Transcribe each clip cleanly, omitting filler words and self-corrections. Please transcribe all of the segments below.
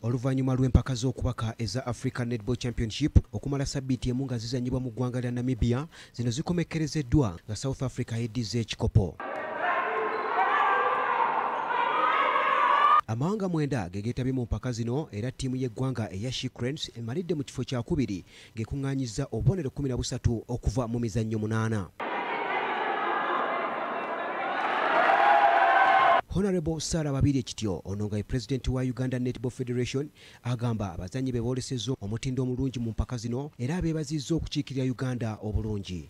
Oluvannyuma lw'empaka z'okubaka eza Africa Netball Championship okumala sabbiiti emu nga zizannyibwa mu ggwanga lya Namibia, zino zikomekkerezeddwa nga South Africa yeddiza Ekikopo. Amawanga mwenda geetabye mu mpaka zino era ttiimu y'eggwanga eya Cranes emalidde mu kiffo kya Kubiri ng'ekuŋŋaanyizza obubonero 13 okuva mu mizannyo 8. Honorable Sarah Babiri Ekityo ono nga ye President wa Uganda Netball Federation agamba abazannyi be boolesezza omutindo omulungi mu mpaka zino era abeebazizza okukiikirira Uganda obulungi.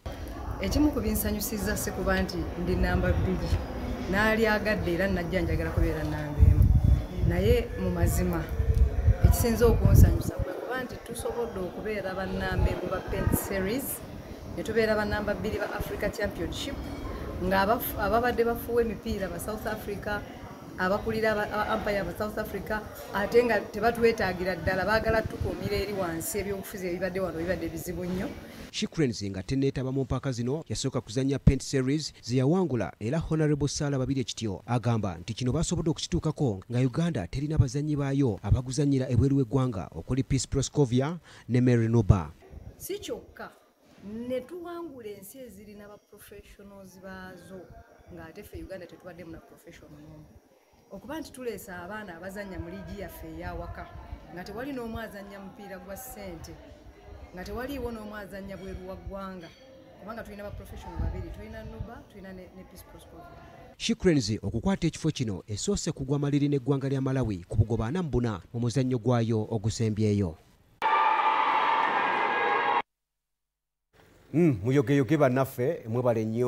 Ekimu ku binsanyusizza si kuba nti ndi namba 2 naali agadde era najja njagala kubeera namba 1. Naye mu mazima ekisinza okunsanyusa kwe kuba nti tusobodde okubeera bannamba mu ba Pen Series ne tubeera bannamba 2 ba Africa Championship nga ababadde bafuwa emipiira ba South Africa abakulira umpire ba South Africa ate nga tebatwetaagira ddala baagala tukuumira eri wansi ebyobufuzi ebibadde wano bibadde bizibu nnyo. Cranes nga tenneetaba mu mpaka zino yasooka kuzannya Pen Series zeyawangula era Honorable Sarah Babiri Ekityo agamba nti kino basobodde okukituukako nga Uganda terina bazannyi baayo abaguzannyira ebweru w'eggwanga okuli Peace Proscovia ne Mary Nuba. Si kyokka ne tuwangula ensi ezirina ba professionals baazo ng'ate ffe Uganda tetubaddemu na professional n'omu. Okuba nti tuleesa abaana abazannya mu liigi yaffe ey'awaka nga tewali n'omu azannya mupiira gwa ssente nga tewaliiwo n'omu azannya bweru wa ggwanga kubanga tulina ba professional babiri, tulina Nuba tulina ne Peace Proscovia. Cranes okukwata ekifo kino esoose kugwa maliri n'eggwanga lya Malawi ku bugoba 44 mu muzannyo gwayo ogusembyeyo. Muyogeyoge bannaffe mwebale nnyo.